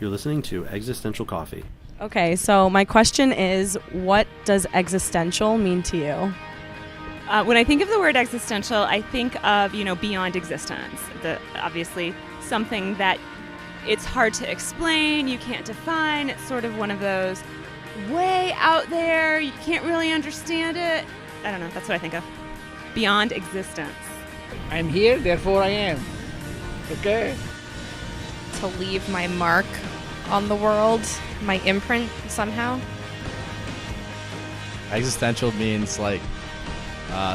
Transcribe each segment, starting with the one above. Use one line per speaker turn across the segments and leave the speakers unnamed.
You're listening to Existential Coffee.
Okay, so my question is, what does existential mean to you?
When I think of the word existential, I think of, beyond existence. Obviously, something that it's hard to explain, you can't define. It's sort of one of those way out there, you can't really understand it. I don't know, that's what I think of. Beyond existence.
I'm here, therefore I am. Okay?
To leave my mark on the world, my imprint somehow.
Existential means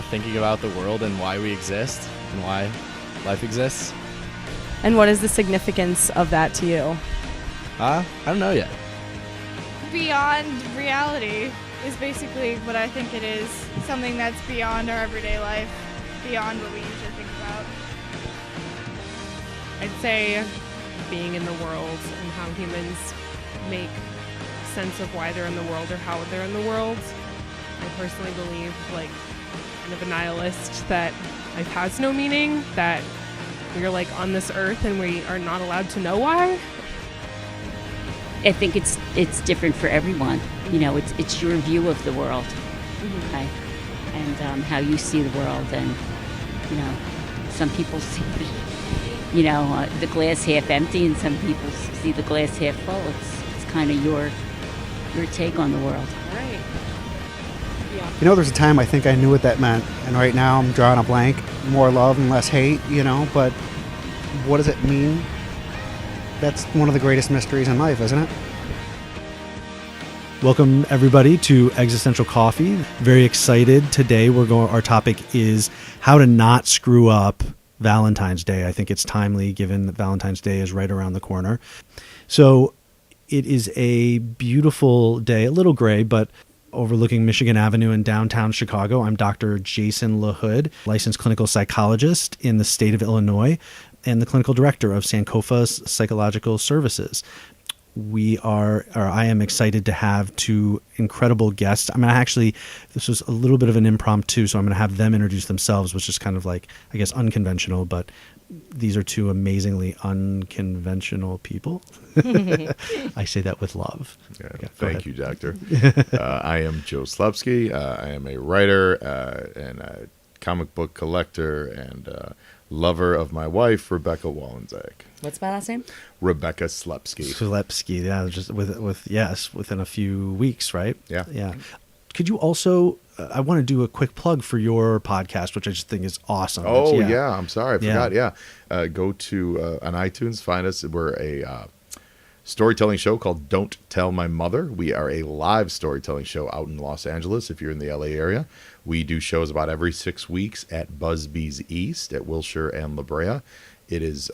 thinking about the world and why we exist and why life exists.
And what is the significance of that to you?
I don't know yet.
Beyond reality is basically what I think it is. Something that's beyond our everyday life, beyond what we usually think about.
I'd say being in the world and how humans make sense of why they're in the world or how they're in the world. I personally believe, kind of a nihilist, that life has no meaning, that we're on this earth and we are not allowed to know why.
I think it's different for everyone. It's your view of the world, okay? And how you see the world. And some people see the glass half empty, and some people see the glass half full. It's kind of your take on the world.
Right. Yeah.
There's a time I think I knew what that meant, and right now I'm drawing a blank. More love and less hate, but what does it mean? That's one of the greatest mysteries in life, isn't it?
Welcome everybody to Existential Coffee. Very excited today. Our topic is how to not screw up Valentine's Day. I think it's timely given that Valentine's Day is right around the corner. So it is a beautiful day, a little gray, but overlooking Michigan Avenue in downtown Chicago. I'm Dr. Jason LaHood, licensed clinical psychologist in the state of Illinois and the clinical director of Sankofa Psychological Services. I am excited to have two incredible guests. This was a little bit of an impromptu, so I'm going to have them introduce themselves, which is kind of unconventional, but these are two amazingly unconventional people. I say that with love.
Yeah, thank you, Doctor. I am Joe Slepski. I am a writer and a comic book collector and lover of my wife, Rebekah Walendzak.
What's my last name?
Rebekah Slepski.
Slepski, yeah, just within a few weeks, right?
Yeah.
Could you also? I want to do a quick plug for your podcast, which I just think is awesome.
Oh yeah, I'm sorry, I forgot. Yeah, go to on iTunes, find us. We're a storytelling show called Don't Tell My Mother. We are a live storytelling show out in Los Angeles. If you're in the LA area, we do shows about every 6 weeks at Busby's East at Wilshire and La Brea. It is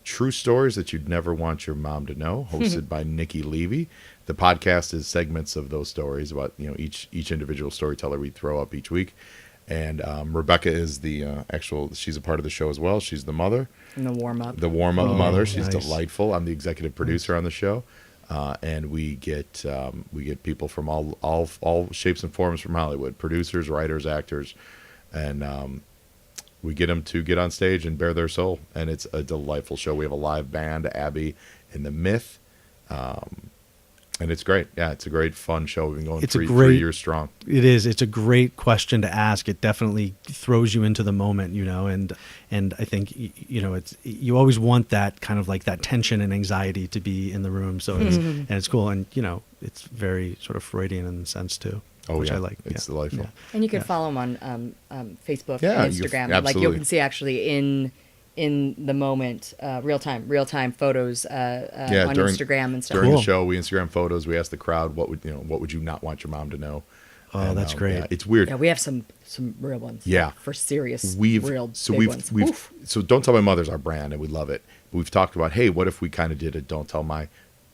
true stories that you'd never want your mom to know, hosted by Nikki Levy. The podcast is segments of those stories about each individual storyteller we throw up each week. And Rebekah is the she's a part of the show as well. She's the mother.
And the warm-up.
The warm-up mother. She's
nice.
delightful. I'm the executive producer on the show. And we get people from all shapes and forms from Hollywood, producers, writers, actors, and we get them to get on stage and bare their soul. And it's a delightful show. We have a live band, Abby and the Myth. And it's great. Yeah, it's a great, fun show. We've been going 3 years strong.
It is. It's a great question to ask. It definitely throws you into the moment, and I think, you always want that kind of that tension and anxiety to be in the room. So it's cool. And, it's very sort of Freudian in the sense too.
Oh,
which
yeah.
I like.
It's delightful.
Yeah.
And you can follow them on Facebook
Yeah,
and Instagram.
absolutely.
You can see actually in the moment, real time photos on Instagram and stuff.
During the show, we Instagram photos. We ask the crowd, what would you not want your mom to know?
Oh,
and,
that's great.
Yeah, it's weird.
Yeah, we have some real ones.
Yeah,
for serious,
big
ones.
So Don't Tell My Mother's our brand, and we love it. But we've talked about, hey, what if we kind of did a Don't Tell My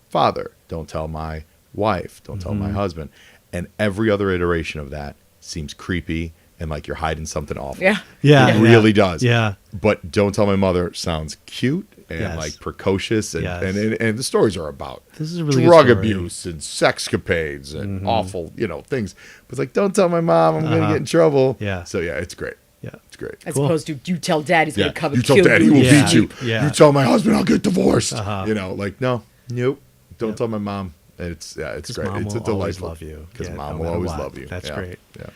Father, Don't Tell My Wife, Don't Tell My Husband, and every other iteration of that seems creepy and like you're hiding something awful.
Yeah.
It really does.
Yeah.
But Don't Tell My Mother sounds cute and precocious, and the stories are about
this is a really
drug
good story.
abuse and sexcapades and awful, things. But it's like, don't tell my mom, I'm going to get in trouble.
Yeah.
So yeah, it's great.
Yeah.
It's great.
As opposed to, you tell dad he's going to come and
you tell
kill
dad
you.
he will beat you.
Yeah.
You tell my husband I'll get divorced.
Uh-huh.
No. Nope. Don't tell my mom. It's great.
Mom
It's
will
a delightful.
always love you.
Because
Yeah,
mom
no
will
matter
always
what.
love you.
That's
Yeah.
great.
Yeah.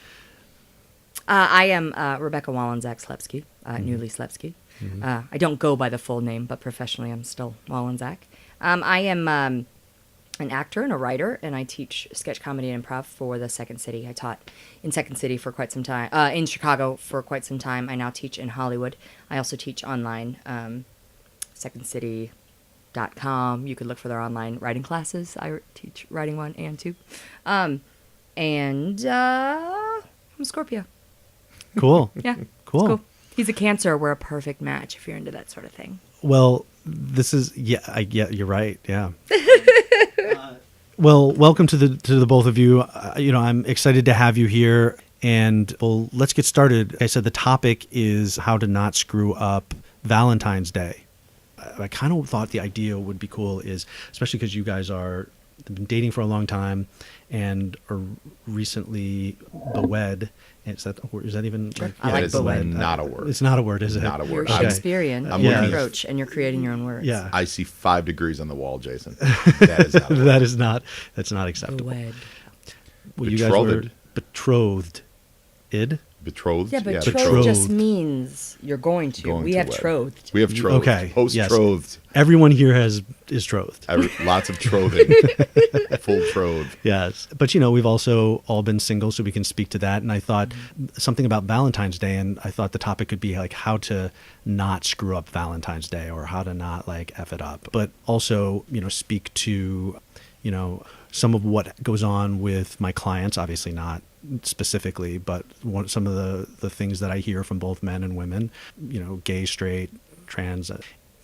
I am Rebekah Walendzak-Slepski, newly Slepski. I don't go by the full name, but professionally I'm still Walendzak. I am an actor and a writer, and I teach sketch comedy and improv for the Second City. I taught in Second City for quite some time, in Chicago for quite some time. I now teach in Hollywood. I also teach online, secondcity.com. You could look for their online writing classes. I teach writing 1 and 2. I'm a Scorpio.
Cool.
Yeah.
Cool.
He's a Cancer. We're a perfect match if you're into that sort of thing.
Well, this is you're right. Yeah. Well, welcome to the both of you. I'm excited to have you here, and well, let's get started. Like I said, the topic is how to not screw up Valentine's Day. I kind of thought the idea would be cool, is especially because you guys have been dating for a long time and are recently bewed. Is that even
Sure.
like,
I like
it's
bewed.
not a word.
It's not a word, is it?
Not a word.
You're Shakespearean.
I'm
You
looking-
approach, and you're creating your own words.
Yeah.
I see 5 degrees on the wall, Jason. That is not a word.
That's not acceptable.
Bewed.
Well, you guys were
Betrothed.
betrothed.
Betrothed.
Yeah, but
betrothed.
betrothed just means you're going to.
Going
we
to
have
wed.
trothed.
We have trothed.
Okay.
Post-trothed.
Yes. Everyone here is trothed.
Lots of trothing. Full trothed.
Yes. But, we've also all been single, so we can speak to that. And I thought something about Valentine's Day, and I thought the topic could be like how to not screw up Valentine's Day, or how to not like F it up. But also, speak to, some of what goes on with my clients, obviously not specifically, but some of the things that I hear from both men and women, gay, straight, trans,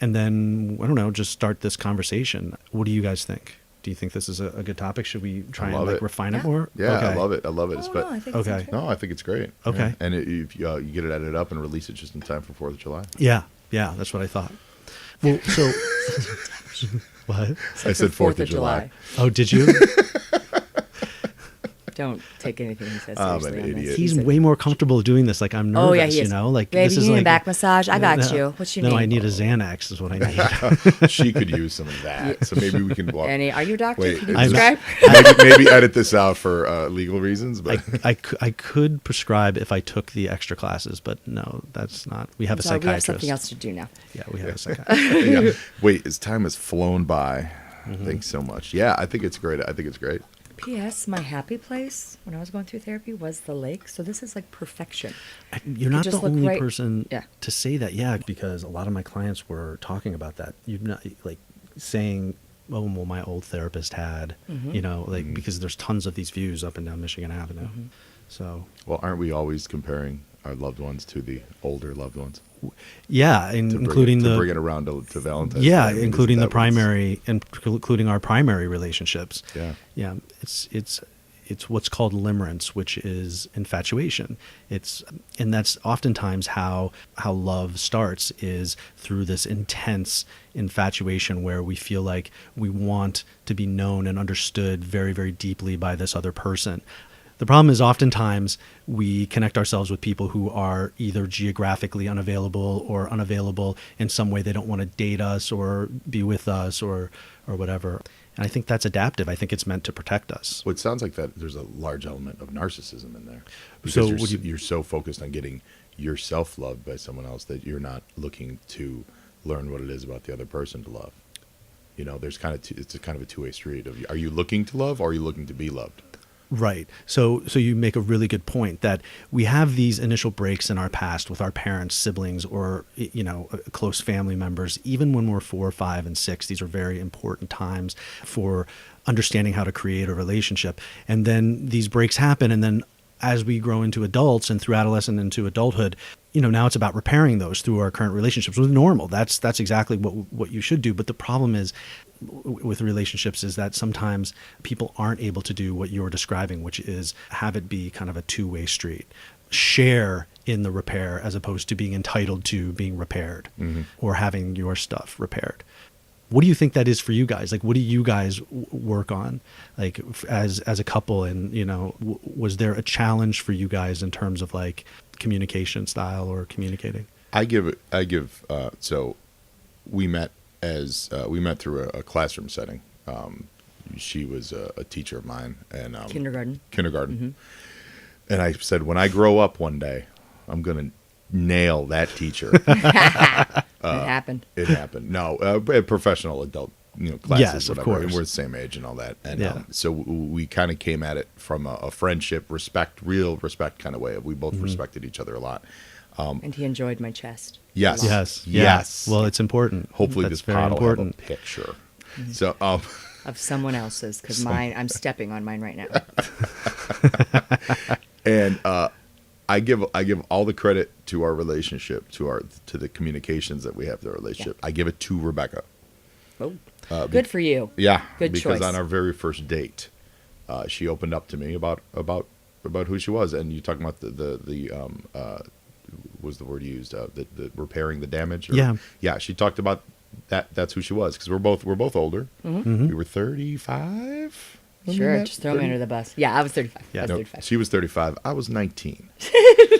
and then, I don't know, just start this conversation. What do you guys think? Do you think this is a good topic? Should we try and refine it more?
Yeah,
okay.
I love it.
I think
okay.
No, I think it's great.
Okay.
Yeah. And you get it edited up and release it just in time for 4th of July.
Yeah, that's what I thought. Well, so what?
I said 4th of July.
Oh, did you?
Don't take anything he says
I'm
seriously.
an
on this.
idiot.
He's way more comfortable doing this. Like, I'm nervous,
Oh yeah, he is.
Like,
baby,
this is
you need
like
a back massage. I got
no,
you. What you
no,
need?
I need a Xanax is what I need.
She could use some of that. So maybe we can walk.
Are you a doctor?
Wait,
Can you
is
prescribe?
maybe edit this out for legal reasons. But
I could prescribe if I took the extra classes, but no, that's not. We have a
Sorry,
psychiatrist.
we have something else to do now.
Yeah, we have a psychiatrist.
yeah. Wait, as time has flown by. Thanks so much. Yeah, I think it's great.
P.S. My happy place when I was going through therapy was the lake. So this is like perfection.
You're not the only person
Yeah.
to say that. Yeah, because a lot of my clients were talking about that. You're not like saying, "Oh, well, my old therapist had," because there's tons of these views up and down Michigan Avenue. So,
well, aren't we always comparing our loved ones to the older loved ones?
Yeah, including
to bring it around to Valentine's.
Yeah,
Day. I mean,
including including our primary relationships.
Yeah.
It's what's called limerence, which is infatuation. And that's oftentimes how love starts, is through this intense infatuation where we feel like we want to be known and understood very, very deeply by this other person. The problem is oftentimes we connect ourselves with people who are either geographically unavailable or unavailable in some way. They don't want to date us or be with us or whatever. And I think that's adaptive. I think it's meant to protect us.
Well, it sounds like that there's a large element of narcissism in there.
So
Because you're so focused on getting yourself loved by someone else that you're not looking to learn what it is about the other person to love. There's it's a kind of a two-way street. Are you looking to love, or are you looking to be loved?
Right. So you make a really good point that we have these initial breaks in our past with our parents, siblings, or, close family members. Even when we're 4, 5, and 6, these are very important times for understanding how to create a relationship. And then these breaks happen. And then as we grow into adults and through adolescence into adulthood, now it's about repairing those through our current relationships, which is normal. That's exactly what you should do. But the problem is with relationships is that sometimes people aren't able to do what you're describing, which is have it be kind of a two-way street. Share in the repair as opposed to being entitled to being repaired or having your stuff repaired. What do you think that is for you guys? Like, what do you guys work on, like as a couple? And was there a challenge for you guys in terms of like communication style or communicating?
So we met through a classroom setting. She was a teacher of mine, and
Kindergarten.
And I said, when I grow up one day, I'm gonna nail that teacher.
It happened.
It happened. No, professional adult, classes.
Yes, of
whatever.
course.
And we're the same age and all that. And
Yeah.
so we kind of came at it from a friendship, respect, real respect kind of way. We both respected each other a lot.
And he enjoyed my chest.
Yes.
Yes.
Yes.
Well, it's important.
Hopefully
That's
this
very
pod will have a
important.
picture. So,
Of someone else's, because mine, I'm stepping on mine right now.
and I give all the credit to our relationship, to the communications that we have to our relationship. I give it to Rebekah.
Oh, good for you.
Yeah,
Good
because
choice.
on our very first date, she opened up to me about who she was, and you talking about the was the word used, the repairing the damage. Yeah. She talked about that. That's who she was, because we're both older. We were 35.
Sure, just throw me under the bus. Yeah, I was 35.
Yeah.
I was
No,
35.
she was 35. I was 19.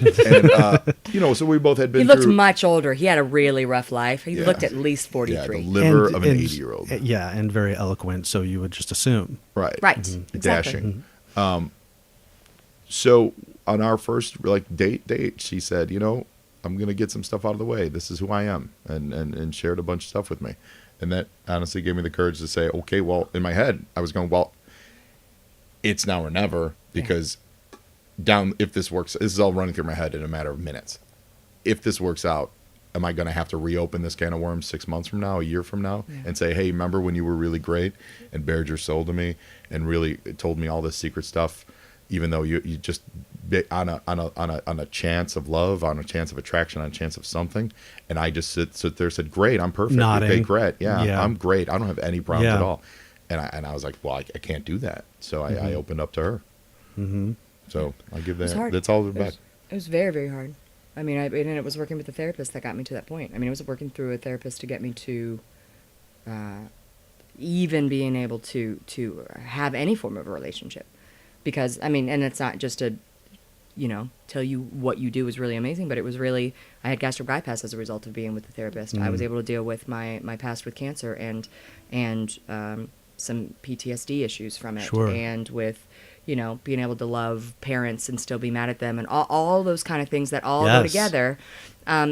And so we both had been
He looked
through.
much older. He had a really rough life. He
Yeah.
looked at least 43.
Yeah, the liver of an 80-year-old.
Yeah, and very eloquent, so you would just assume.
Right.
Right. Exactly.
Dashing. So on our first date, she said, I'm gonna get some stuff out of the way. This is who I am, and shared a bunch of stuff with me, and that honestly gave me the courage to say, okay, well, in my head, I was going, well, it's now or never, because if this works, this is all running through my head in a matter of minutes. If this works out, am I going to have to reopen this can of worms 6 months from now, a year from now, and say, hey, remember when you were really great and bared your soul to me and really told me all this secret stuff, even though you just on a chance of love, on a chance of attraction, on a chance of something, and I just sit there and said, great, I'm perfect.
Nodding.
Okay, great. Yeah, I'm great. I don't have any problems
Yeah.
at all. And I was like, well, I can't do that. So I opened up to her.
Mm-hmm.
So I give
It was
that.
hard.
That's all about.
It was very, very hard. I mean, and it was working with a therapist that got me to that point. I mean, it was working through a therapist to get me to even being able to have any form of a relationship. Because, I mean, and it's not just to, tell you what you do is really amazing, but it was really, I had gastric bypass as a result of being with the therapist. I was able to deal with my past with cancer and some PTSD issues from it.
Sure.
And with, being able to love parents and still be mad at them and all those kind of things that all go
Yes.
together.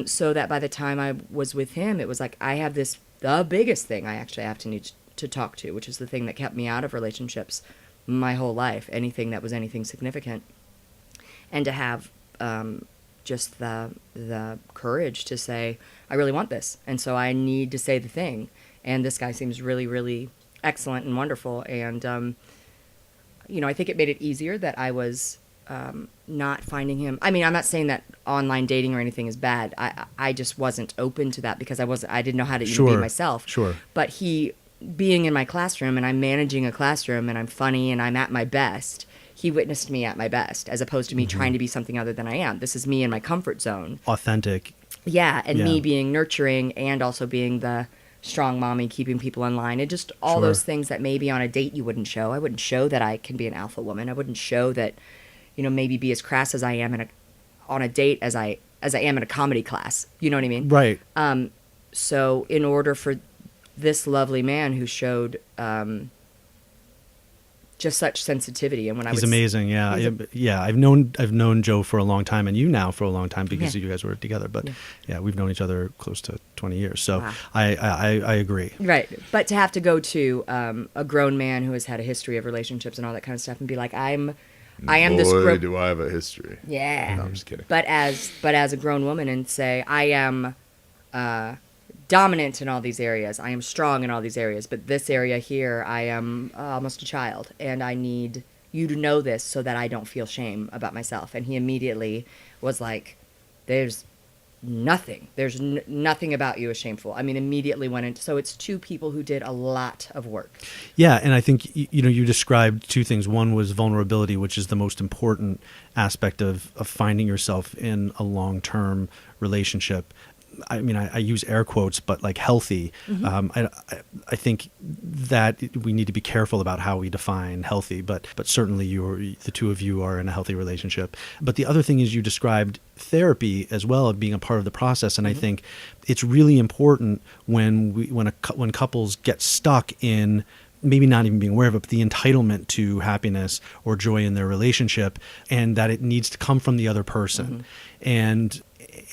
So that by the time I was with him, it was like, I have the biggest thing I actually have to need to talk to, which is the thing that kept me out of relationships my whole life, anything that was anything significant. And to have just the courage to say, I really want this. And so I need to say the thing. And this guy seems really, really excellent and wonderful. And, I think it made it easier that I was not finding him. I mean, I'm not saying that online dating or anything is bad. I just wasn't open to that because I didn't know how to even be myself.
Sure.
But he, being in my classroom and I'm managing a classroom and I'm funny and I'm at my best, he witnessed me at my best as opposed to me trying to be something other than I am. This is me in my comfort zone.
Authentic.
Yeah, and me being nurturing and also being the strong mommy, keeping people in line, and just all those things that maybe on a date you wouldn't show. I wouldn't show that I can be an alpha woman. I wouldn't show that, maybe be as crass as I am on a date as I am in a comedy class. You know what I mean?
Right.
So in order for this lovely man who showed just such sensitivity, and when
He's amazing. Yeah. Yeah. I've known Joe for a long time, and you now for a long time because you guys were together. But yeah, we've known each other close to 20 years. So
Wow.
I agree.
Right. But to have to go to a grown man who has had a history of relationships and all that kind of stuff and be like, I am this
Boy, do I have a history.
Yeah.
No, I'm just kidding.
But as a grown woman and say, I am dominant in all these areas. I am strong in all these areas. But this area here, I am almost a child. And I need you to know this so that I don't feel shame about myself. And he immediately was like, there's nothing. There's nothing about you is shameful. I mean, immediately went into... So it's two people who did a lot of work.
Yeah, and I think, you described two things. One was vulnerability, which is the most important aspect of finding yourself in a long-term relationship. I mean, I use air quotes, but like healthy. I think that we need to be careful about how we define healthy, but certainly the two of you are in a healthy relationship. But the other thing is you described therapy as well of being a part of the process, and I think it's really important when couples get stuck in maybe not even being aware of it, but the entitlement to happiness or joy in their relationship, and that it needs to come from the other person. And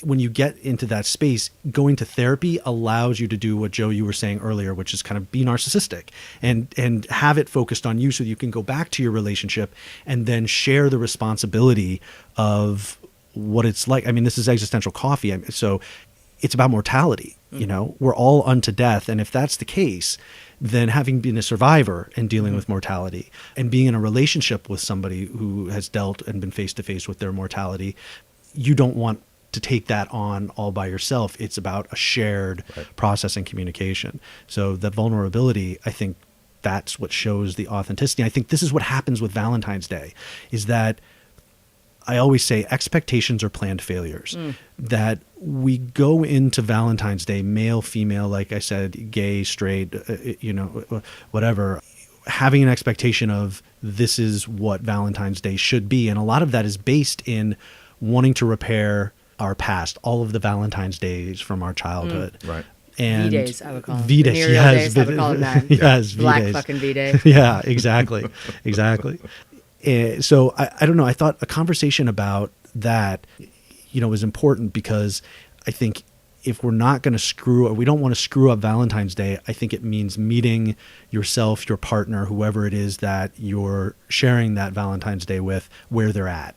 when you get into that space, going to therapy allows you to do what, Joe, you were saying earlier, which is kind of be narcissistic and have it focused on you so you can go back to your relationship and then share the responsibility of what it's like. I mean, this is Existential Coffee. So it's about mortality. You know, we're all unto death. And if that's the case, then having been a survivor and dealing with mortality and being in a relationship with somebody who has dealt and been face to face with their mortality, you don't want to take that on all by yourself. It's about a shared process and communication. So the vulnerability, I think that's what shows the authenticity. I think this is what happens with Valentine's Day, is that I always say expectations are planned failures. That we go into Valentine's Day, male, female, like I said, gay, straight, whatever, having an expectation of this is what Valentine's Day should be. And a lot of that is based in wanting to repair our past, all of the Valentine's Days from our childhood.
Right.
And
V-Days, I would call them.
V-Days,
Venereal
yes.
days, I would call them that.
Yes,
Black
V-Days.
fucking V-Day.
Yeah, exactly. Exactly. So I don't know. I thought a conversation about that, is important, because I think if we're not going to we don't want to screw up Valentine's Day, I think it means meeting yourself, your partner, whoever it is that you're sharing that Valentine's Day with, where they're at.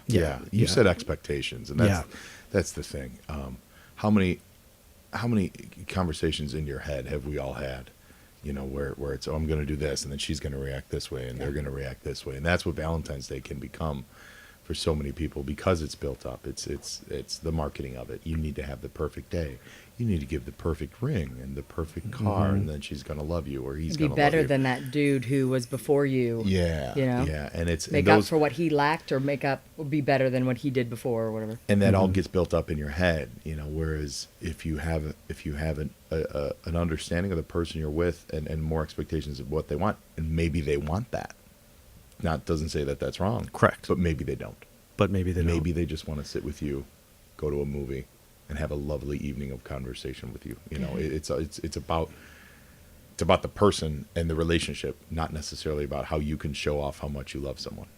Yeah. You said expectations, and that's the thing. How many conversations in your head have we all had? Where it's, I'm going to do this, and then she's going to react this way, and they're going to react this way, and that's what Valentine's Day can become for so many people, because it's built up. It's the marketing of it. You need to have the perfect day. You need to give the perfect ring and the perfect car, and then she's going to love you, or he's going to love you.
Be better than that dude who was before you.
Yeah. And it's
make up for what he lacked, or be better than what he did before, or whatever.
And that all gets built up in your head, whereas if you have an understanding of the person you're with, and more expectations of what they want, and maybe they want that. Doesn't say that that's wrong.
Correct.
But maybe they don't.
Maybe they
just want to sit with you, go to a movie, and have a lovely evening of conversation with you. It's about the person and the relationship, not necessarily about how you can show off how much you love someone.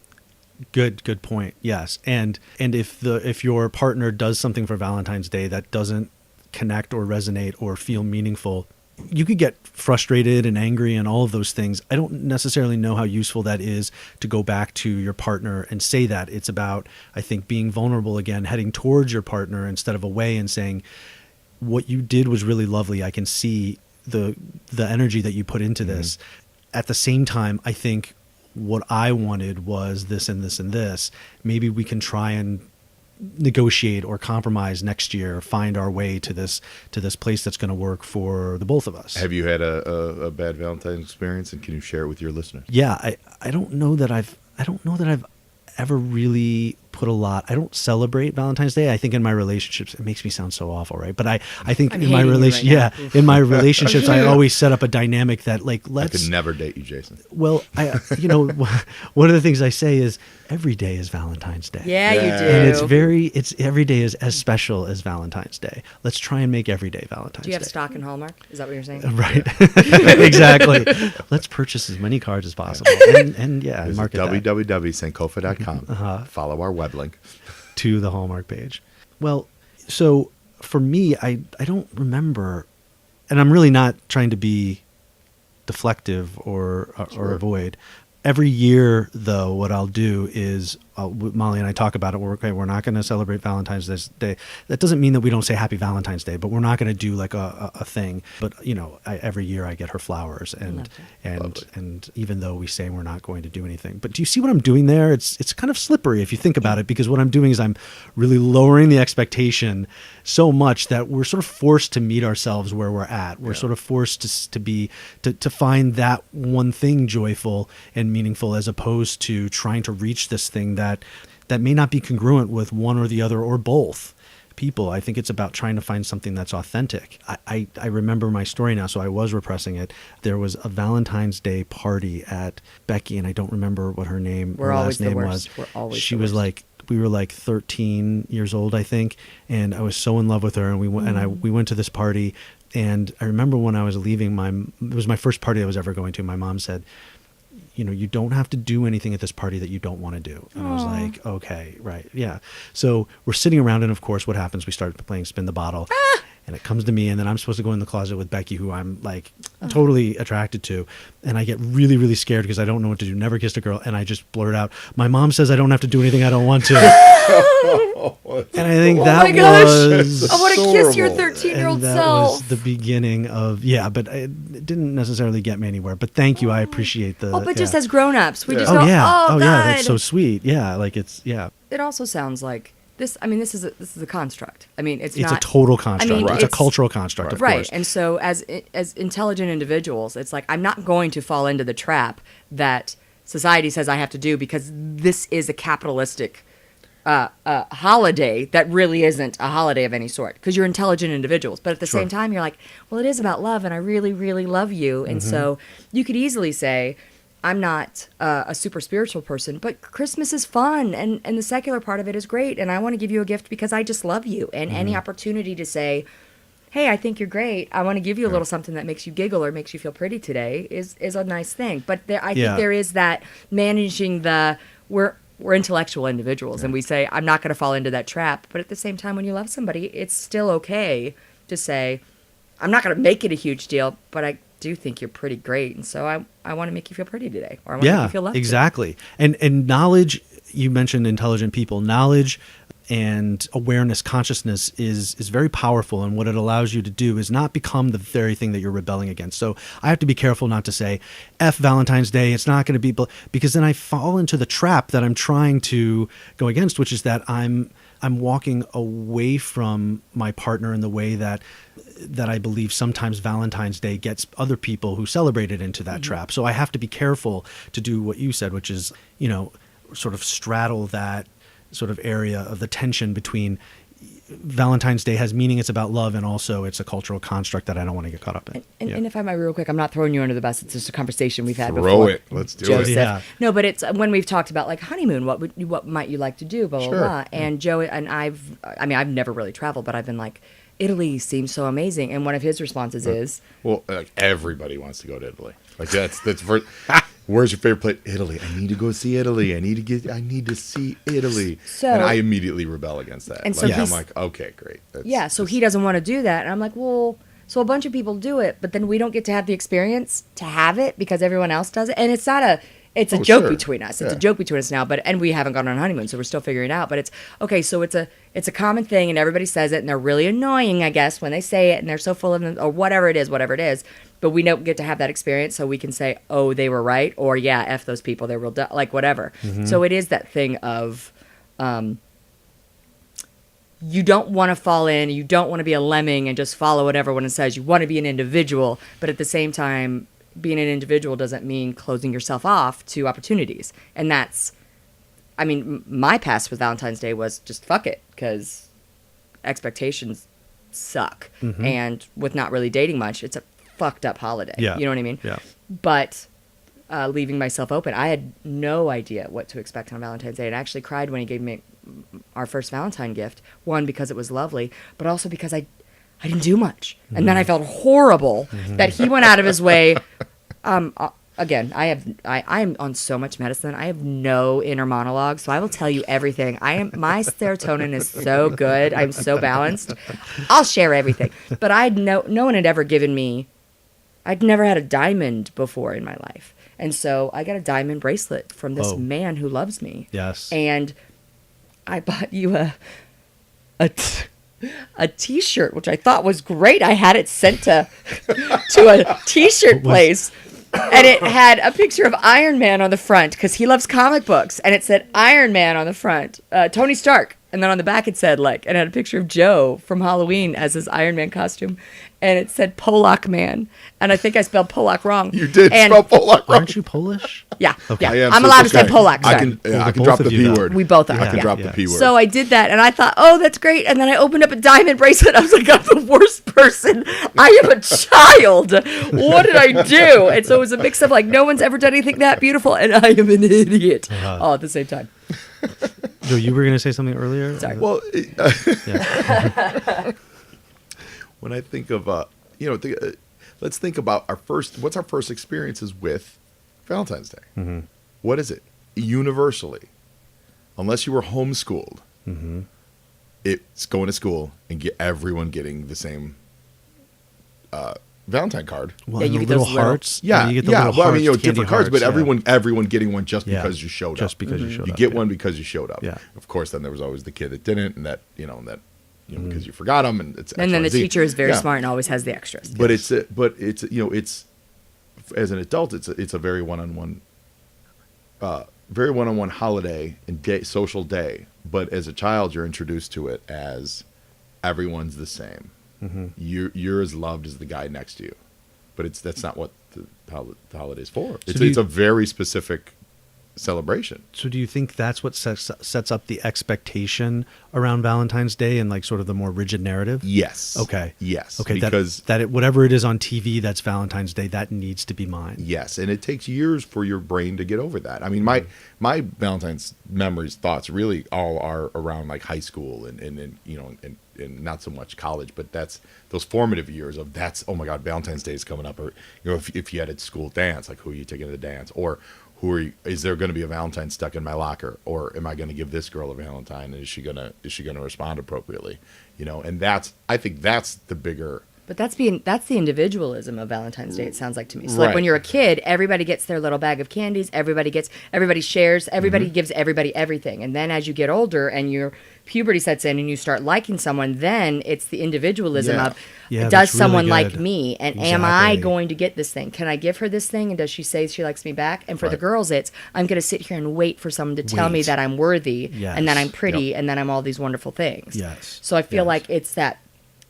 Good point. Yes. And if your partner does something for Valentine's Day that doesn't connect or resonate or feel meaningful, you could get frustrated and angry and all of those things. I don't necessarily know how useful that is to go back to your partner and say that. It's about, I think, being vulnerable again, heading towards your partner instead of away, and saying, what you did was really lovely. I can see the energy that you put into this. At the same time, I think what I wanted was this and this and this. Maybe we can try and negotiate or compromise next year, find our way to this place that's going to work for the both of us.
Have you had a bad Valentine's experience, and can you share it with your listeners?
Yeah, I don't know that I've ever really put a lot. I don't celebrate Valentine's Day. I think in my relationships, it makes me sound so awful, right? But I think in my in my relationships, I always set up a dynamic that I
could never date you, Jason.
Well, one of the things I say is every day is Valentine's Day.
Yeah, you do.
And it's every day is as special as Valentine's Day. Let's try and make every day Valentine's Day.
Do you have stock in Hallmark? Is that what you're saying?
Right. Exactly. Let's purchase as many cards as possible. And market that.
www.sankofa.com. Follow our web link
to the Hallmark page. Well, so for me, I don't remember, and I'm really not trying to be deflective or avoid. Every year, though, what I'll do is Molly and I talk about it. We're not going to celebrate Valentine's Day. That doesn't mean that we don't say Happy Valentine's Day, but we're not going to do like a thing. But every year I get her flowers, and even though we say we're not going to do anything, but do you see what I'm doing there? It's kind of slippery if you think about it, because what I'm doing is I'm really lowering the expectation so much that we're sort of forced to meet ourselves where we're at. We're sort of forced to find that one thing joyful and meaningful, as opposed to trying to reach this thing that may not be congruent with one or the other or both people. I think it's about trying to find something that's authentic. I remember my story now, so I was repressing it. There was a Valentine's Day party at Becky, and I don't remember what her last name was. She was like, we were like 13 years old, I think, and I was so in love with her, and we went to this party. And I remember when I was leaving it was my first party I was ever going to. My mom said, you don't have to do anything at this party that you don't want to do. And I was like, okay, right. Yeah. So we're sitting around, and of course what happens, we start playing Spin the Bottle. And it comes to me, and then I'm supposed to go in the closet with Becky, who I'm like totally attracted to. And I get really, really scared because I don't know what to do. Never kissed a girl. And I just blurt out, my mom says I don't have to do anything I don't want to. And I think that was...
I want to kiss your 13-year-old self.
That was the beginning of... Yeah, but it didn't necessarily get me anywhere. But thank you. I appreciate the...
but just as grown-ups, we just go,
God.
That's
so sweet. Yeah,
It also sounds like... This is a construct. I mean, it's not
a total construct.
I mean,
It's a cultural construct, of course.
And so as intelligent individuals, it's like I'm not going to fall into the trap that society says I have to do because this is a capitalistic holiday that really isn't a holiday of any sort because you're intelligent individuals. But at the same time, you're like, well, it is about love, and I really, really love you. And so you could easily say, I'm not a super spiritual person, but Christmas is fun, and the secular part of it is great, and I want to give you a gift because I just love you. And any opportunity to say, hey, I think you're great, I want to give you a little something that makes you giggle or makes you feel pretty today is a nice thing. But I think there is that managing we're intellectual individuals, and we say, I'm not going to fall into that trap. But at the same time, when you love somebody, it's still okay to say, I'm not going to make it a huge deal, but I do think you're pretty great, and so I want to make you feel pretty today, or I want to make you feel loved.
Exactly. And knowledge, you mentioned intelligent people, knowledge and awareness, consciousness is very powerful, and what it allows you to do is not become the very thing that you're rebelling against. So I have to be careful not to say, F Valentine's Day, it's not going to be, because then I fall into the trap that I'm trying to go against, which is that I'm walking away from my partner in the way that I believe sometimes Valentine's Day gets other people who celebrate it into that trap. So I have to be careful to do what you said, which is, sort of straddle that sort of area of the tension between Valentine's Day has meaning, it's about love, and also it's a cultural construct that I don't want to get caught up in.
And if I might real quick, I'm not throwing you under the bus. It's just a conversation we've had before.
Throw it. Let's do
Joseph.
it.
Yeah. No, but it's when we've talked about like honeymoon, what might you like to do, blah, blah, blah. And Joe and I've never really traveled, but I've been like, Italy seems so amazing. And one of his responses is...
Well, everybody wants to go to Italy. Like that's where's your favorite place? Italy. I need to go see Italy. I need to see Italy.
So,
and I immediately rebel against that.
And
like,
so
I'm like, okay, great.
So he doesn't want to do that. And I'm like, well, so a bunch of people do it, but then we don't get to have the experience to have it because everyone else does it. And it's not it's a joke between us. It's a joke between us now, and we haven't gone on a honeymoon, so we're still figuring it out. But it's okay. So it's a common thing, and everybody says it, and they're really annoying, I guess, when they say it, and they're so full of them, or whatever it is. But we don't get to have that experience, so we can say, oh, they were right, or yeah, F those people, they're real like whatever. So it is that thing of, you don't want to fall in, you don't want to be a lemming and just follow what everyone says. You want to be an individual, but at the same time, being an individual doesn't mean closing yourself off to opportunities. And that's, my past with Valentine's Day was just fuck it, because expectations suck. And with not really dating much, it's a fucked up holiday. You know what I mean?
Yeah.
But leaving myself open, I had no idea what to expect on Valentine's Day. And I actually cried when he gave me our first Valentine gift. One, because it was lovely, but also because I didn't do much. And then I felt horrible that he went out of his way. Again, I'm on so much medicine. I have no inner monologue, so I will tell you everything. My serotonin is so good. I'm so balanced. I'll share everything. But no one had ever given me, I'd never had a diamond before in my life. And so I got a diamond bracelet from this man who loves me.
Yes.
And I bought you a T-shirt, which I thought was great. I had it sent to a T-shirt place, and it had a picture of Iron Man on the front because he loves comic books, and it said Iron Man on the front, Tony Stark, and then on the back it said and it had a picture of Joe from Halloween as his Iron Man costume, and it said Polak Man, and I think I spelled Polak wrong.
You did spell Polak wrong.
Aren't you Polish?
Yeah,
okay.
yeah. I'm allowed to say Polak. Sorry.
I can drop the P word.
We both are.
I can drop the P word.
So I did that, and I thought, oh, that's great. And then I opened up a diamond bracelet. I was like, I'm the worst person. I am a child. What did I do? And so it was a mix of no one's ever done anything that beautiful, and I am an idiot all at the same time.
Joe, you were going to say something earlier?
Sorry.
Well, when I think of let's think about what's our first experiences with Valentine's Day?
Mm-hmm.
What is it? Universally, unless you were homeschooled,
Mm-hmm.
it's going to school and everyone getting the same Valentine card.
Well,
Yeah,
and
you
the
get those
little
little-
hearts.
Yeah,
you get the
yeah.
little
Well, I mean,
hearts, candy
different cards, but
hearts,
everyone getting one just
Yeah.
because you showed up.
Just because you showed
You
up.
get
yeah.
one because you showed up.
Yeah.
Of course, then there was always the kid that didn't, and that because you forgot them, and it's
And then the
XYZ.
teacher is very
Yeah.
smart and always has the extras.
But it's as an adult, it's a very one-on-one holiday and social day. But as a child, you're introduced to it as everyone's the same.
Mm-hmm.
You're as loved as the guy next to you, but that's not what the holiday's for.
So
It's a very specific celebration.
So do you think that's what sets up the expectation around Valentine's Day and like sort of the more rigid narrative?
Yes.
Okay.
Yes.
Okay.
Because
Whatever it is on TV that's Valentine's Day, that needs to be mine.
yes, and it takes years for your brain to get over that. I mean, my Valentine's memories, thoughts really all are around like high school and not so much college, but that's those formative years of oh my God, Valentine's Day is coming up, or if you had a school dance, like who are you taking to the dance, or is there going to be a Valentine stuck in my locker, or am I going to give this girl a Valentine, and is she going to respond appropriately, and I think that's the bigger.
But that's the individualism of Valentine's Day, it sounds like to me. So
Right.
like when you're a kid, everybody gets their little bag of candies, everybody shares, everybody gives everybody everything. And then as you get older and your puberty sets in and you start liking someone, then it's the individualism
Yeah.
of,
Yeah,
does
that's really
someone like
good.
me? And am I
Exactly.
going to get this thing? Can I give her this thing? And does she say she likes me back? And for the
Right.
girls, it's, I'm going to sit here and wait for someone to tell me
Wait.
that I'm worthy
Yes.
and that I'm pretty
Yep.
and that I'm all these wonderful things.
Yes.
So I feel
Yes.
like it's that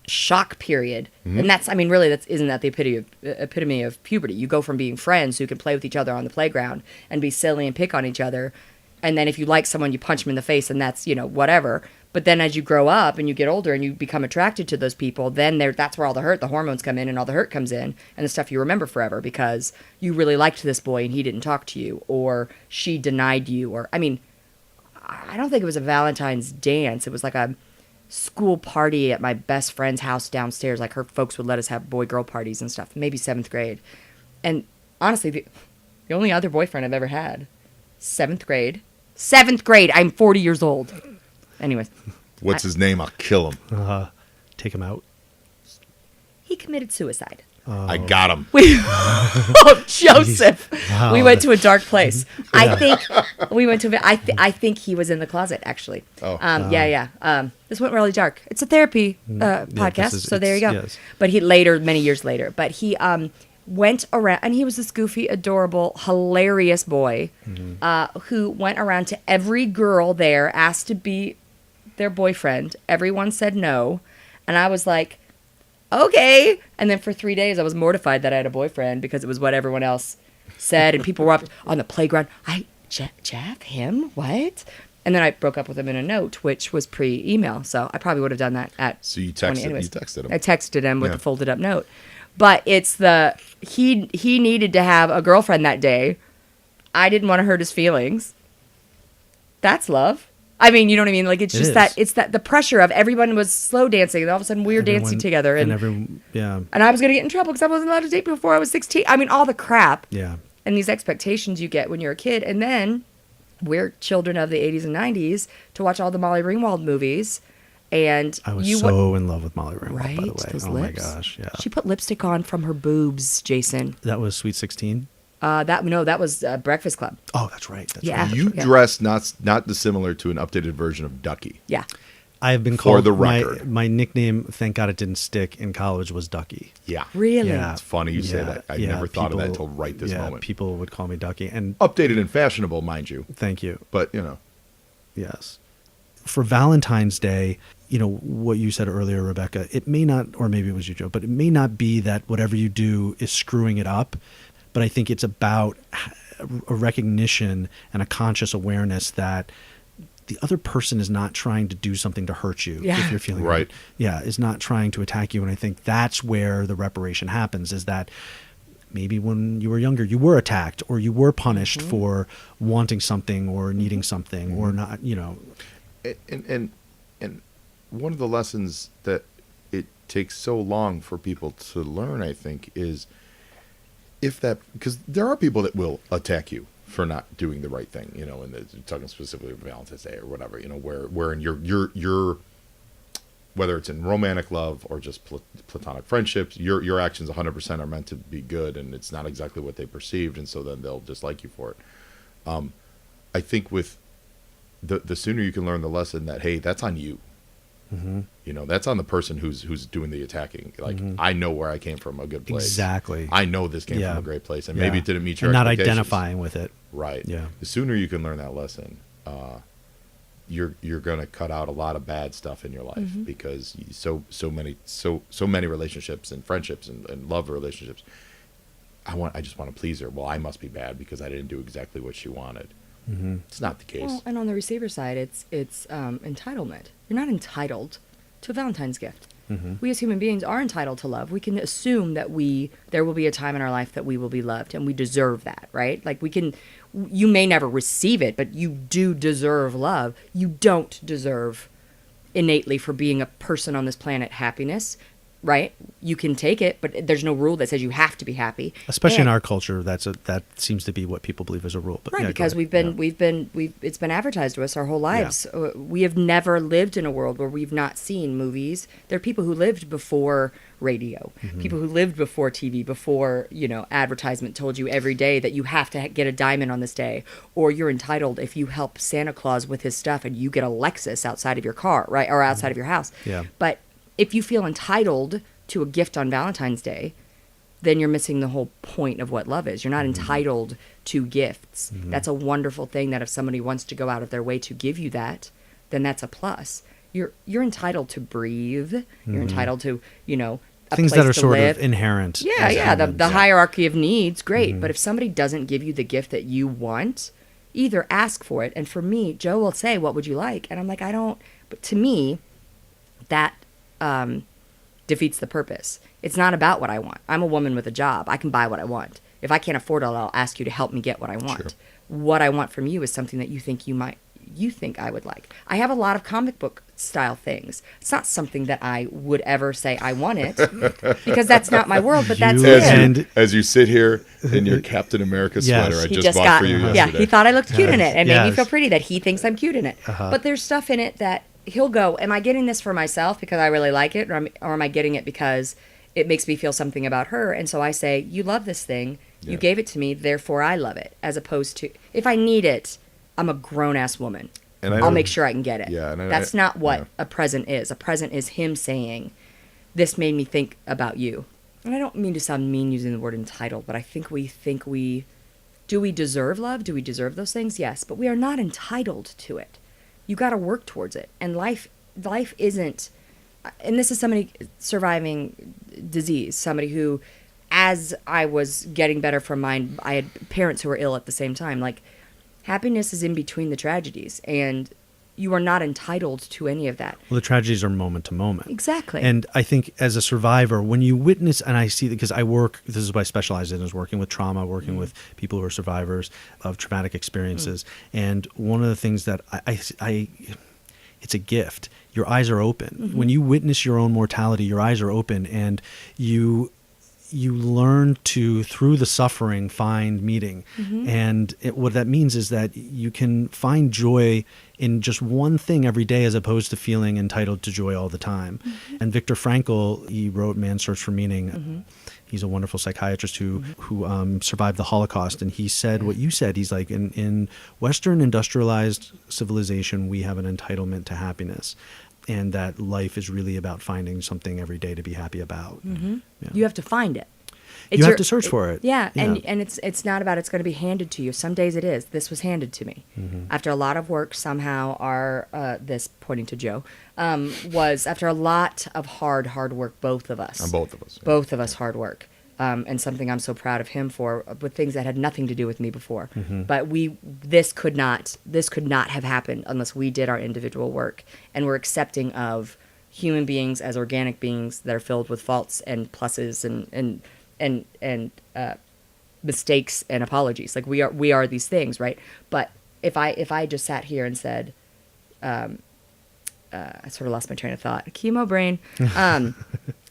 shock period,
Mm-hmm.
and that's, I mean, really, isn't that the epitome of puberty? You go from being friends who can play with each other on the playground and be silly and pick on each other, and then if you like someone, you punch them in the face, and that's whatever. But then as you grow up and you get older and you become attracted to those people, then that's where all the hormones come in, and all the hurt comes in, and the stuff you remember forever because you really liked this boy and he didn't talk to you, or she denied you, or I mean, I don't think it was a Valentine's dance. It was like a school party at my best friend's house downstairs. Like her folks would let us have boy-girl parties and stuff. Maybe 7th grade. And honestly, the only other boyfriend I've ever had, 7th grade. 7th grade. I'm 40 years old. Anyways.
What's his name? I'll kill him.
Take him out.
He committed suicide.
I got him.
Joseph.
Wow.
We went to a dark place. I think we went to. I think he was in the closet actually.
Oh.
Yeah. This went really dark. It's a therapy podcast, so there you go.
yes.
But many years later, but he went around, and he was this goofy, adorable, hilarious boy who went around to every girl there, asked to be their boyfriend. Everyone said no, and I was like, okay. And then for 3 days, I was mortified that I had a boyfriend because it was what everyone else said. And people were up on the playground. Jeff, him? What? And then I broke up with him in a note, which was pre-email. So I probably would have done that at
So you
20
texted.
anyways.
You texted him.
I texted him with
Yeah.
a folded up note. But it's he needed to have a girlfriend that day. I didn't want to hurt his feelings. That's love. I mean, you know what I mean? Like, it's
It
just
is.
the pressure of everyone was slow dancing, and all of a sudden we were dancing together, and
yeah.
I was going to get in trouble because I wasn't allowed to date before I was 16. I mean, all the crap
Yeah.
and these expectations you get when you're a kid. And then we're children of the 80s and 90s to watch all the Molly Ringwald movies. And
I was so in love with Molly Ringwald,
right?
by the way.
Those
Oh
lips.
my gosh, yeah.
She put lipstick on from her boobs, Jason.
That was Sweet 16?
That was Breakfast Club.
Oh, that's right. That's
Yeah.
right.
You
Yeah.
dress not dissimilar to an updated version of Ducky.
Yeah.
I have been
For
called
the
my
record.
my nickname, thank God it didn't stick, in college was Ducky.
Yeah.
Really?
Yeah.
It's funny you say that. I never thought of that until right this moment.
People would call me Ducky. And
Updated and fashionable, mind you.
thank you.
But,
Yes. For Valentine's Day, what you said earlier, Rebekah, it may not, or maybe it was you, Joe, but it may not be that whatever you do is screwing it up. But I think it's about a recognition and a conscious awareness that the other person is not trying to do something to hurt you
Yeah.
if you're feeling
Right.
Yeah, is not trying to attack you. And I think that's where the reparation happens, is that maybe when you were younger, you were attacked or you were punished for wanting something or needing something or not,
And one of the lessons that takes so long for people to learn, I think, is because there are people that will attack you for not doing the right thing, and talking specifically about Valentine's Day or whatever, where in your whether it's in romantic love or just platonic friendships, your actions 100% are meant to be good, and it's not exactly what they perceived, and so then they'll dislike you for it. I think with the sooner you can learn the lesson that, hey, that's on you. Mm-hmm. That's on the person who's doing the attacking. Like, I know where I came from, a good place.
Exactly.
I know this came from a great place, and maybe it didn't meet your
and
expectations.
not identifying with it.
Right.
Yeah.
The sooner you can learn that lesson, you're going to cut out a lot of bad stuff in your life, because so many relationships and friendships and love relationships. I just want to please her. Well, I must be bad because I didn't do exactly what she wanted. Mm-hmm. It's not the case.
Well, and on the receiver side, it's entitlement. You're not entitled to a Valentine's gift. Mm-hmm. We as human beings are entitled to love. We can assume that there will be a time in our life that we will be loved, and we deserve that, right? Like, you may never receive it, but you do deserve love. You don't deserve innately, for being a person on this planet, happiness, right? You can take it, but there's no rule that says you have to be happy.
Especially in our culture, that seems to be what people believe is a rule. But
right, because it's been advertised to us our whole lives. Yeah. We have never lived in a world where we've not seen movies. There are people who lived before radio, people who lived before TV, before, advertisement told you every day that you have to get a diamond on this day, or you're entitled if you help Santa Claus with his stuff and you get a Lexus outside of your car, right, or outside of your house.
Yeah.
But if you feel entitled to a gift on Valentine's Day, then you're missing the whole point of what love is. You're not entitled to gifts. That's a wonderful thing, that if somebody wants to go out of their way to give you that, then that's a plus. You're entitled to breathe. You're entitled to, a
things
place
that are
to
sort
live.
of inherent.
Yeah. The hierarchy of needs, great. But if somebody doesn't give you the gift that you want, either ask for it. And for me, Joe will say, "What would you like?" And I'm like, I don't. But to me, that defeats the purpose. It's not about what I want. I'm a woman with a job. I can buy what I want. If I can't afford it, I'll ask you to help me get what I want. Sure. What I want from you is something that you think I would like. I have a lot of comic book style things. It's not something that I would ever say I want it, because that's not my world, but that's it.
As you sit here in your Captain America sweater, I just bought for you yesterday.
Yeah, he thought I looked cute in it, and made me feel pretty that he thinks I'm cute in it. But there's stuff in it that he'll go, am I getting this for myself because I really like it, or am I getting it because it makes me feel something about her? And so I say, you love this thing, you gave it to me, therefore I love it, as opposed to, if I need it, I'm a grown-ass woman. And I'll make sure I can get it. Yeah, that's not what a present is. A present is him saying, this made me think about you. And I don't mean to sound mean using the word entitled, but I think we do we deserve love? Do we deserve those things? Yes, but we are not entitled to it. You got to work towards it. And life isn't, and this is somebody surviving disease, somebody who, as I was getting better from mine, I had parents who were ill at the same time. Like, happiness is in between the tragedies, and you are not entitled to any of that.
Well, the tragedies are moment to moment.
Exactly.
And I think as a survivor, when you witness, and I see that because I work, this is what I specialize in, is working with trauma, working with people who are survivors of traumatic experiences. And one of the things that I it's a gift. Your eyes are open. When you witness your own mortality, your eyes are open, and you learn to, through the suffering, find meaning. And what that means is that you can find joy in just one thing every day, as opposed to feeling entitled to joy all the time. And Viktor Frankl, he wrote Man's Search for Meaning. He's a wonderful psychiatrist who survived the Holocaust. And he said what you said. He's like, in Western industrialized civilization, we have an entitlement to happiness. And that life is really about finding something every day to be happy about. Yeah.
You have to find it.
You have to search for it.
Yeah, and it's not about it's going to be handed to you. Some days it is. This was handed to me. After a lot of work, somehow this, pointing to Joe, was after a lot of hard work, both of us.
On both of us.
Both of us hard work. And something I'm so proud of him for, with things that had nothing to do with me before. But this could not have happened unless we did our individual work, and we're accepting of human beings as organic beings that are filled with faults and pluses and mistakes and apologies. Like, we are these things, right? But if I just sat here and said, I sort of lost my train of thought. Chemo brain.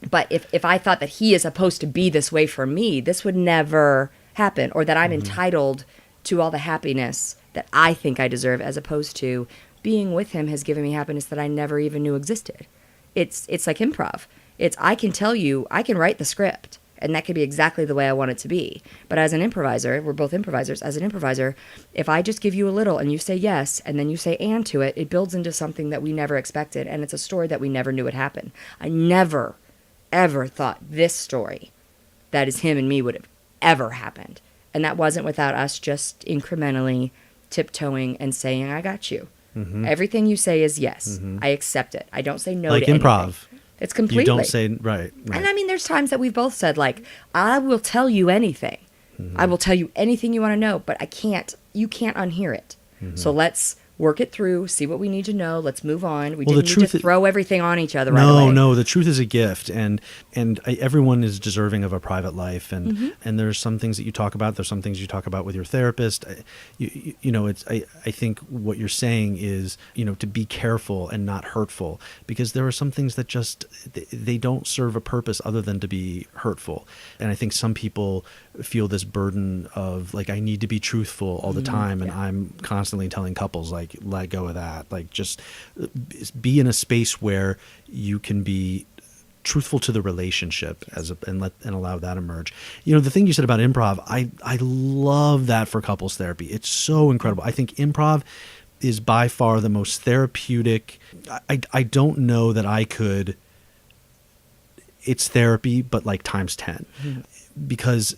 But if I thought that he is supposed to be this way for me, this would never happen, or that I'm entitled to all the happiness that I think I deserve, as opposed to being with him has given me happiness that I never even knew existed. It's like improv. I can tell you, I can write the script, and that could be exactly the way I want it to be. But as an improviser, we're both improvisers. As an improviser, if I just give you a little and you say yes, and then you say and to it, it builds into something that we never expected, and it's a story that we never knew would happen. I never, ever thought this story, that is him and me, would have ever happened. And that wasn't without us just incrementally tiptoeing and saying, I got you. Everything you say is yes. I accept it. I don't say no
like
to
improv.
anything. It's completely.
You don't say right.
And I mean, there's times that we've both said, like, I will tell you anything. I will tell you anything you want to know, but you can't unhear it. So let's work it through, see what we need to know. Let's move on. We didn't need to throw everything on each other right away.
No, the truth is a gift, and everyone is deserving of a private life, and there's some things that you talk about. There's some things you talk about with your therapist. You know, I think what you're saying is, you know, to be careful and not hurtful, because there are some things that just they don't serve a purpose other than to be hurtful. And I think some people feel this burden of, like, I need to be truthful all the time, and I'm constantly telling couples, like, let go of that. Like, just be in a space where you can be truthful to the relationship and allow that emerge. You know, the thing you said about improv, I love that for couples therapy. It's so incredible. I think improv is by far the most therapeutic. I don't know that I could. It's therapy, but like times 10, because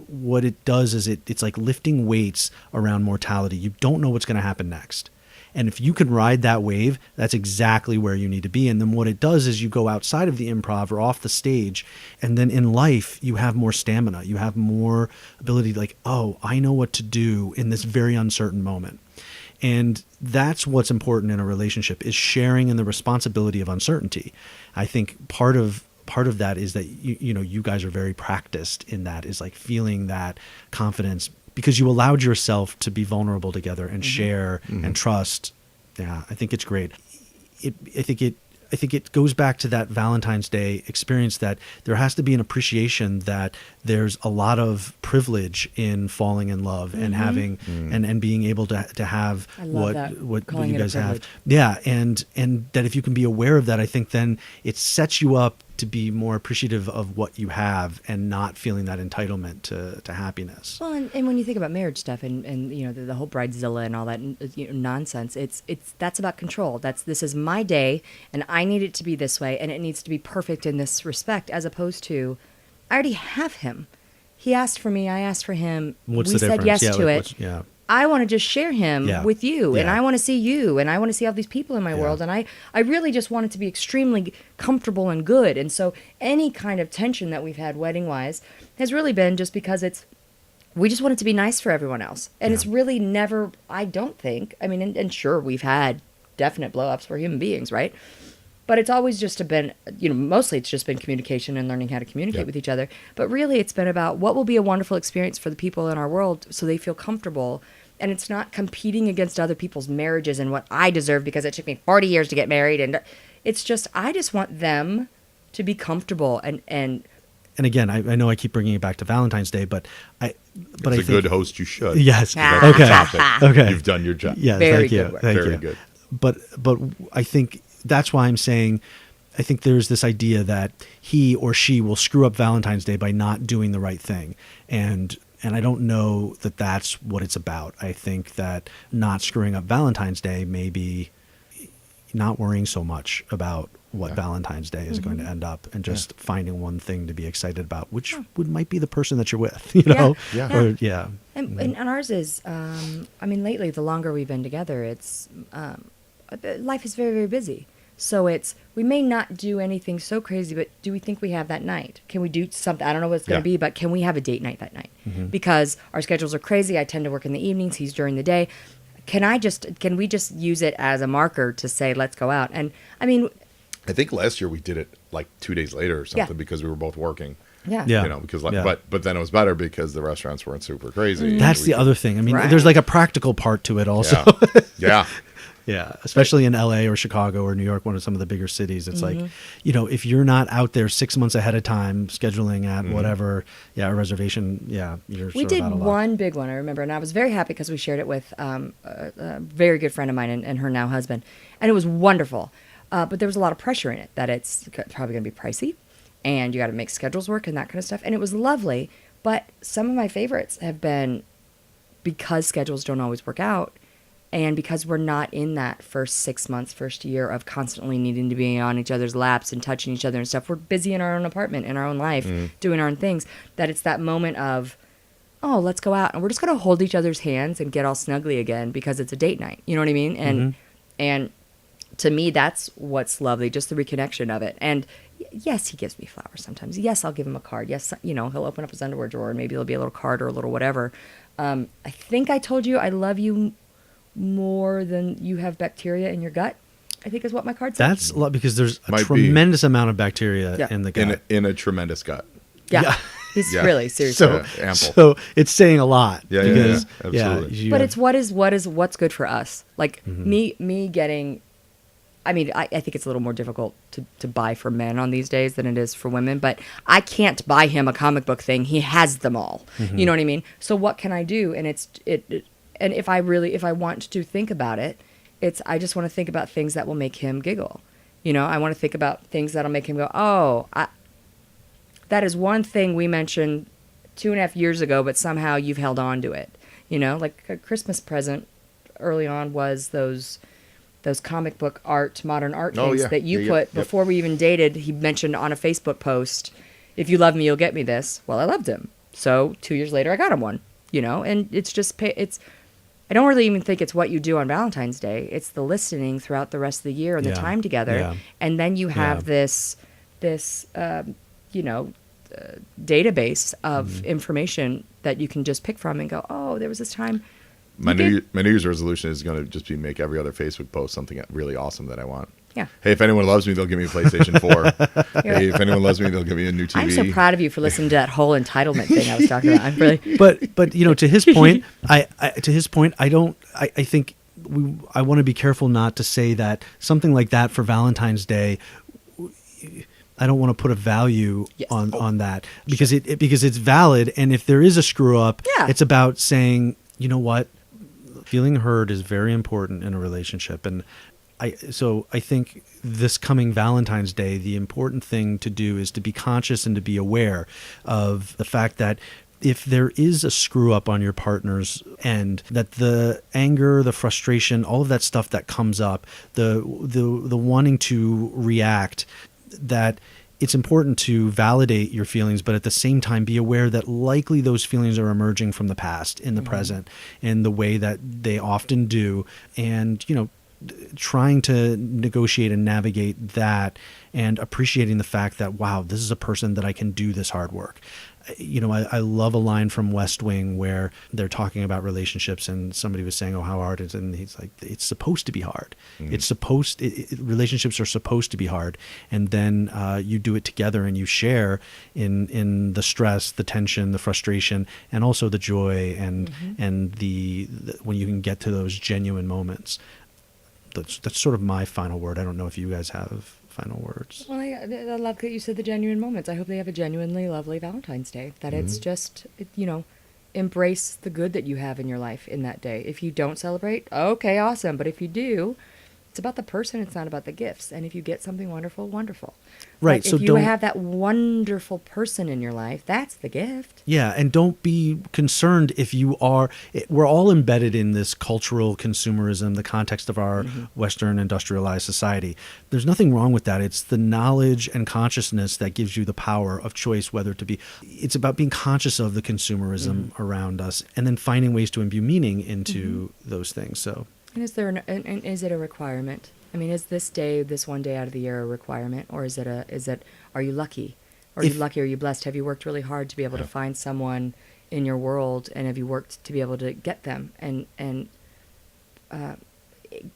what it does is it's like lifting weights around mortality. You don't know what's going to happen next. And if you can ride that wave, that's exactly where you need to be. And then what it does is you go outside of the improv or off the stage, and then in life, you have more stamina. You have more ability to, like, oh, I know what to do in this very uncertain moment. And that's what's important in a relationship, is sharing in the responsibility of uncertainty. I think part of that is that you know, you guys are very practiced in that, is like feeling that confidence, because you allowed yourself to be vulnerable together and share and trust. Yeah, I think it's great. I think it goes back to that Valentine's Day experience, that there has to be an appreciation that there's a lot of privilege in falling in love and having and being able to have what you guys have. Yeah, and that if you can be aware of that, I think then it sets you up to be more appreciative of what you have and not feeling that entitlement to happiness.
Well, and when you think about marriage stuff and you know, the whole bridezilla and all that, you know, nonsense, that's about control. This is my day, and I need it to be this way, and it needs to be perfect in this respect, as opposed to, I already have him. He asked for me, I asked for him.
What's
we
the
said
difference?
yes to it.
Yeah.
I want to just share him with you, and I want to see you, and I want to see all these people in my world, and I really just want it to be extremely comfortable and good. And so any kind of tension that we've had wedding-wise has really been just because we just want it to be nice for everyone else. And it's really never, I don't think, I mean, and sure, we've had definite blow-ups. We're human beings, right? But it's always just been, you know, mostly it's just been communication and learning how to communicate with each other. But really it's been about what will be a wonderful experience for the people in our world so they feel comfortable. And it's not competing against other people's marriages and what I deserve because it took me 40 years to get married. And it's just, I just want them to be comfortable. And
again, I know I keep bringing it back to Valentine's Day, but I think,
good host, you should.
Yes.
Okay. You've done your job.
Yeah.
Very
thank you.
good work.
Thank
Very
you.
good.
But I think that's why I'm saying, I think there's this idea that he or she will screw up Valentine's Day by not doing the right thing. And I don't know that that's what it's about. I think that not screwing up Valentine's Day may be not worrying so much about what Valentine's Day is going to end up, and just finding one thing to be excited about, which might be the person that you're with, you know?
And ours is, I mean, lately, the longer we've been together, it's, life is very, very busy. So we may not do anything so crazy, but do we think we have that night? Can we do something? I don't know what it's going to be, but can we have a date night that night? Because our schedules are crazy. I tend to work in the evenings. He's during the day. Can we just use it as a marker to say, let's go out? And I mean,
I think last year we did it like 2 days later or something because we were both working.
Yeah.
You know, because but then it was better because the restaurants weren't super crazy.
That's the other thing. I mean, there's like a practical part to it also.
Yeah.
Yeah, especially in LA or Chicago or New York, one of some of the bigger cities. It's like, if you're not out there 6 months ahead of time scheduling at whatever, a reservation, you're
We
sort
did
of out of luck.
one big one, I remember, and I was very happy because we shared it with a very good friend of mine and her now husband, and it was wonderful. But there was a lot of pressure in it that it's probably going to be pricey, and you got to make schedules work and that kind of stuff. And it was lovely, but some of my favorites have been because schedules don't always work out, and because we're not in that first 6 months, first year of constantly needing to be on each other's laps and touching each other and stuff. We're busy in our own apartment, in our own life, doing our own things, that it's that moment of, oh, let's go out and we're just going to hold each other's hands and get all snuggly again because it's a date night. You know what I mean? And to me, that's what's lovely, just the reconnection of it. And yes, he gives me flowers sometimes. Yes, I'll give him a card. Yes, he'll open up his underwear drawer and maybe there'll be a little card or a little whatever. I think I told you I love you more than you have bacteria in your gut, I think is what my card said.
That's a lot because there's a tremendous amount of bacteria in the gut.
In a tremendous gut.
Yeah. He's really, seriously.
Ample.
So it's saying a lot.
Yeah, absolutely.
But it's what's good for us. Like me getting, I mean, I think it's a little more difficult to buy for men on these days than it is for women, but I can't buy him a comic book thing. He has them all. You know what I mean? So what can I do? And and if I want to think about it, I just want to think about things that will make him giggle. I want to think about things that'll make him go, oh, that is one thing we mentioned 2.5 years ago, but somehow you've held on to it. Like a Christmas present early on was those comic book modern art things that you put before we even dated. He mentioned on a Facebook post, if you love me, you'll get me this. Well, I loved him. So 2 years later, I got him one, and it's just, I don't really even think it's what you do on Valentine's Day. It's the listening throughout the rest of the year and the time together. Yeah. And then you have this database of information that you can just pick from and go, oh, there was this time.
My New Year's resolution is going to just be make every other Facebook post something really awesome that I want.
Yeah.
Hey, if anyone loves me, they'll give me a PlayStation 4. Hey, if anyone loves me, they'll give me a new TV.
I'm so proud of you for listening to that whole entitlement thing I was talking about. I'm really.
But to his point, I think I want to be careful not to say that something like that for Valentine's Day. I don't want to put a value on that because it's valid, and if there is a screw up, it's about saying, you know what, feeling heard is very important in a relationship. And I think this coming Valentine's Day, the important thing to do is to be conscious and to be aware of the fact that if there is a screw up on your partner's end, that the anger, the frustration, all of that stuff that comes up, the wanting to react, that it's important to validate your feelings, but at the same time be aware that likely those feelings are emerging from the past in the present in the way that they often do. And, trying to negotiate and navigate that and appreciating the fact that, wow, this is a person that I can do this hard work. I love a line from West Wing where they're talking about relationships and somebody was saying, oh, how hard is it? And he's like, it's supposed to be hard. It's relationships are supposed to be hard. And then you do it together and you share in the stress, the tension, the frustration, and also the joy and the when you can get to those genuine moments. That's sort of my final word. I don't know if you guys have final words.
Well, I love that you said the genuine moments. I hope they have a genuinely lovely Valentine's Day. That it's just, embrace the good that you have in your life in that day. If you don't celebrate, okay, awesome. But if you do, it's about the person. It's not about the gifts. And if you get something wonderful, wonderful.
Right.
But if you have that wonderful person in your life, that's the gift.
Yeah. And don't be concerned if we're all embedded in this cultural consumerism, the context of our Western industrialized society. There's nothing wrong with that. It's the knowledge and consciousness that gives you the power of choice, it's about being conscious of the consumerism around us and then finding ways to imbue meaning into those things. So.
And is it a requirement? I mean, is this one day out of the year a requirement, or are you lucky? Are you blessed? Have you worked really hard to be able to find someone in your world, and have you worked to be able to get them? And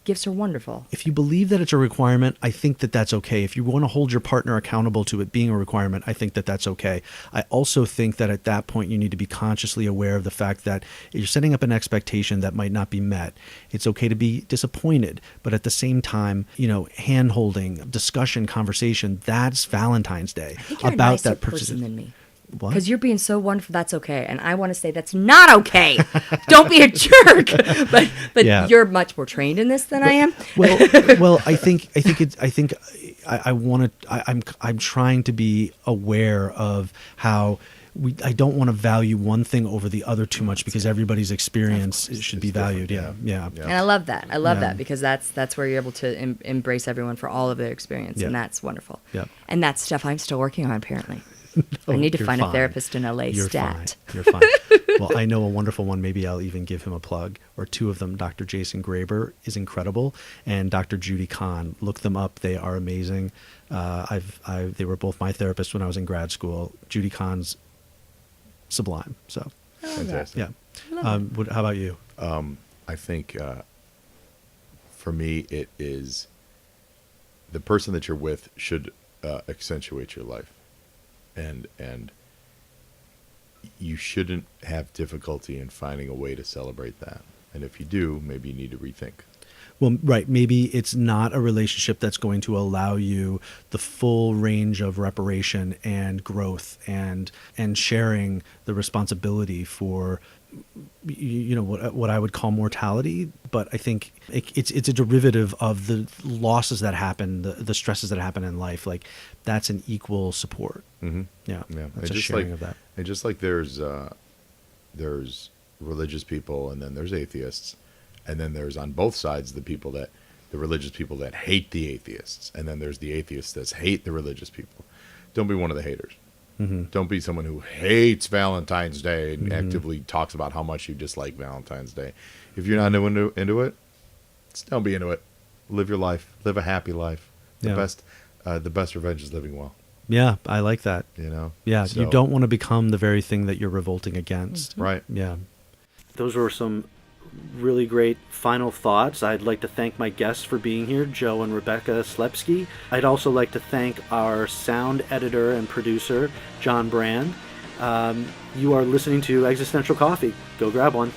gifts are wonderful.
If you believe that it's a requirement, I think that that's okay. If you want to hold your partner accountable to it being a requirement, I think that that's okay. I also think that at that point you need to be consciously aware of the fact that you're setting up an expectation that might not be met. It's okay to be disappointed, but at the same time, hand-holding, discussion, conversation, that's Valentine's Day.
I think you're
about
a nicer
that
person than me.
What?
Because you're being so wonderful, that's okay, and I want to say that's not okay. Don't be a jerk. But
Yeah.
you're much more trained in this than I am.
Well, I'm trying to be aware of how I don't want to value one thing over the other too much because everybody's experience should be valued. Yeah.
And I love that. I love that because that's where you're able to embrace everyone for all of their experience, and that's wonderful.
Yeah.
And that's stuff I'm still working on, apparently.
No,
I need to
you're
find
fine.
a therapist in LA
You're
stat.
Fine. You're fine. Well, I know a wonderful one. Maybe I'll even give him a plug or two of them. Dr. Jason Graber is incredible, and Dr. Judy Kahn. Look them up. They are amazing. They were both my therapists when I was in grad school. Judy Kahn's sublime. So,
Fantastic.
Yeah. How about you?
I think for me, it is the person that you're with should accentuate your life. And you shouldn't have difficulty in finding a way to celebrate that. And if you do, maybe you need to rethink.
Well, right. Maybe it's not a relationship that's going to allow you the full range of reparation and growth and sharing the responsibility for, what I would call mortality. But I think it's a derivative of the losses that happen, the stresses that happen in life. Like that's an equal support.
Mm-hmm.
Yeah. That's
and
a sharing of that.
And just like there's religious people and then there's atheists. And then there's on both sides the religious people that hate the atheists. And then there's the atheists that hate the religious people. Don't be one of the haters.
Mm-hmm.
Don't be someone who hates Valentine's Day and actively talks about how much you dislike Valentine's Day. If you're not into it, just don't be into it. Live your life. Live a happy life. The best revenge is living well.
Yeah, I like that. Yeah,
So,
you don't want to become the very thing that you're revolting against.
Right.
Yeah. Those were some really great final thoughts. I'd like to thank my guests for being here, Joe and Rebekah Slepski. I'd also like to thank our sound editor and producer, John Brand. You are listening to Existential Coffee. Go grab one.